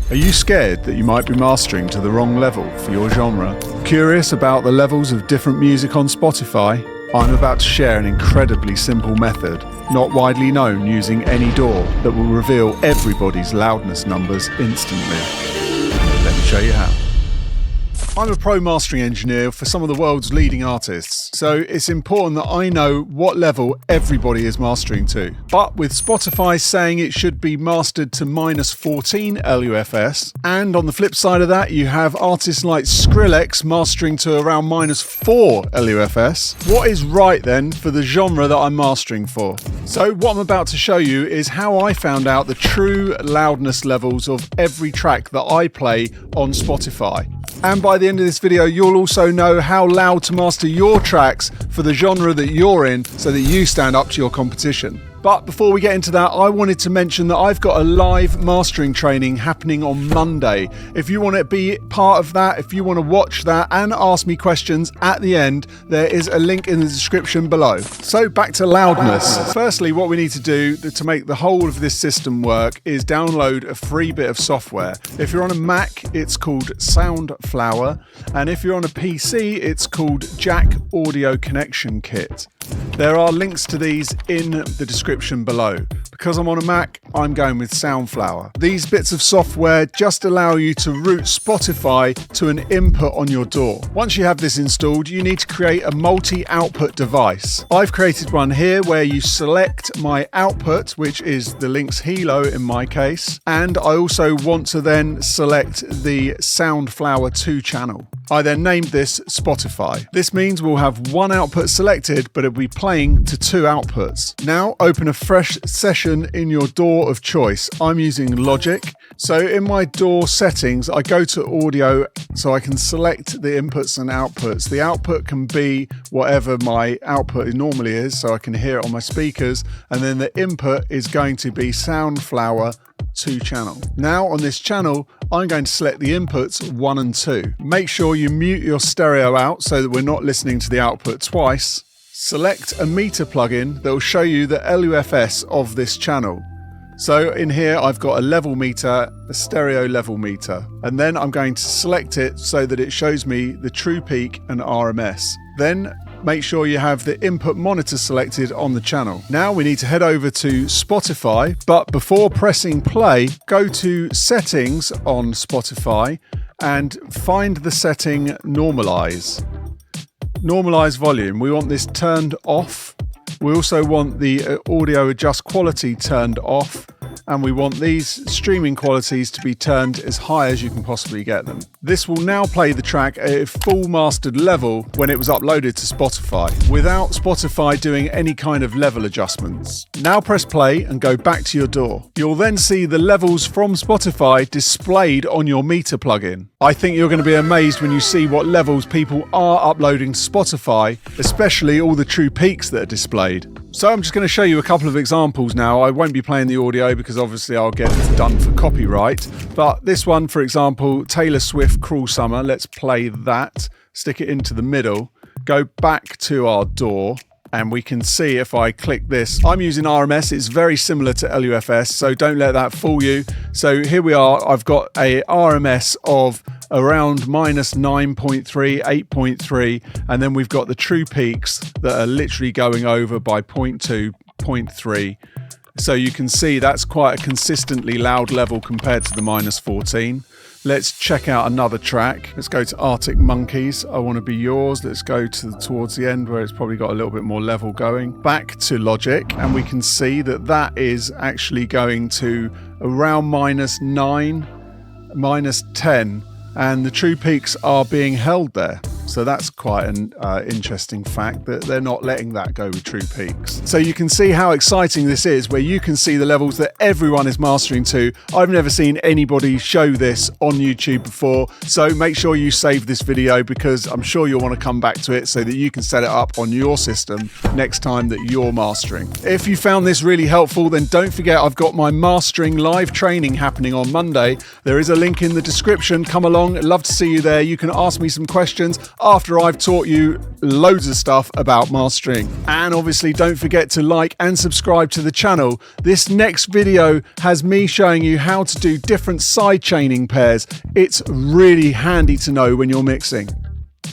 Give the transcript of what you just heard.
Are you scared that you might be mastering to the wrong level for your genre? Curious about the levels of different music on Spotify? I'm about to share an incredibly simple method, not widely known, using any DAW that will reveal everybody's loudness numbers instantly. Let me show you how. I'm a pro mastering engineer for some of the world's leading artists, so it's important that I know what level everybody is mastering to. But with Spotify saying it should be mastered to -14 LUFS, and on the flip side of that, you have artists like Skrillex mastering to around -4 LUFS. What is right then for the genre that I'm mastering for? So what I'm about to show you is how I found out the true loudness levels of every track that I play on Spotify. And by the end of this video, you'll also know how loud to master your tracks for the genre that you're in so that you stand up to your competition. But before we get into that, I wanted to mention that I've got a live mastering training happening on Monday. If you want to be part of that, if you want to watch that and ask me questions at the end, there is a link in the description below. So back to loudness. Firstly, what we need to do to make the whole of this system work is download a free bit of software. If you're on a Mac, it's called Soundflower. And if you're on a PC, it's called Jack Audio Connection Kit. There are links to these in the description below. Because I'm on a Mac, I'm going with Soundflower. These bits of software just allow you to route Spotify to an input on your DAW. Once you have this installed, you need to create a multi-output device. I've created one here where you select my output, which is the Lynx Hilo in my case, and I also want to then select the Soundflower 2 channel. I then named this Spotify. This means we'll have one output selected, but it'll be playing to 2 outputs. Now open a fresh session in your DAW of choice. I'm using Logic. So in my DAW settings, I go to audio so I can select the inputs and outputs. The output can be whatever my output normally is, so I can hear it on my speakers. And then the input is going to be Soundflower 2 channel. Now on this channel, I'm going to select the inputs 1 and 2. Make sure you mute your stereo out so that we're not listening to the output twice. Select a meter plugin that will show you the LUFS of this channel. So in here, I've got a level meter, a stereo level meter, and then I'm going to select it so that it shows me the true peak and RMS. Then make sure you have the input monitor selected on the channel. Now we need to head over to Spotify, but before pressing play, go to settings on Spotify and find the setting normalize. Normalize volume. We want this turned off. We also want the audio adjust quality turned off, and we want these streaming qualities to be turned as high as you can possibly get them. This will now play the track at a full mastered level when it was uploaded to Spotify, without Spotify doing any kind of level adjustments. Now press play and go back to your DAW. You'll then see the levels from Spotify displayed on your meter plugin. I think you're going to be amazed when you see what levels people are uploading to Spotify, especially all the true peaks that are displayed. So I'm just going to show you a couple of examples now. I won't be playing the audio because obviously I'll get done for copyright. But this one, for example, Taylor Swift, Cruel Summer. Let's play that. Stick it into the middle. Go back to our DAW. And we can see if I click this, I'm using RMS. It's very similar to LUFS, so don't let that fool you. So here we are. I've got a RMS of around -9.3, 8.3, and then we've got the true peaks that are literally going over by 0.2, 0.3. So you can see that's quite a consistently loud level compared to the -14. Let's check out another track. Let's go to Arctic Monkeys, I Want to Be Yours. Let's go towards the end where it's probably got a little bit more level going. Back to Logic, and we can see that that is actually going to around -9, -10, and the true peaks are being held there. So that's quite an interesting fact that they're not letting that go with true peaks. So you can see how exciting this is, where you can see the levels that everyone is mastering to. I've never seen anybody show this on YouTube before. So make sure you save this video because I'm sure you'll want to come back to it so that you can set it up on your system next time that you're mastering. If you found this really helpful, then don't forget I've got my mastering live training happening on Monday. There is a link in the description. Come along. I'd love to see you there. You can ask me some questions. after I've taught you loads of stuff about mastering. And obviously don't forget to like and subscribe to the channel. This next video has me showing you how to do different side chaining pairs. It's really handy to know when you're mixing.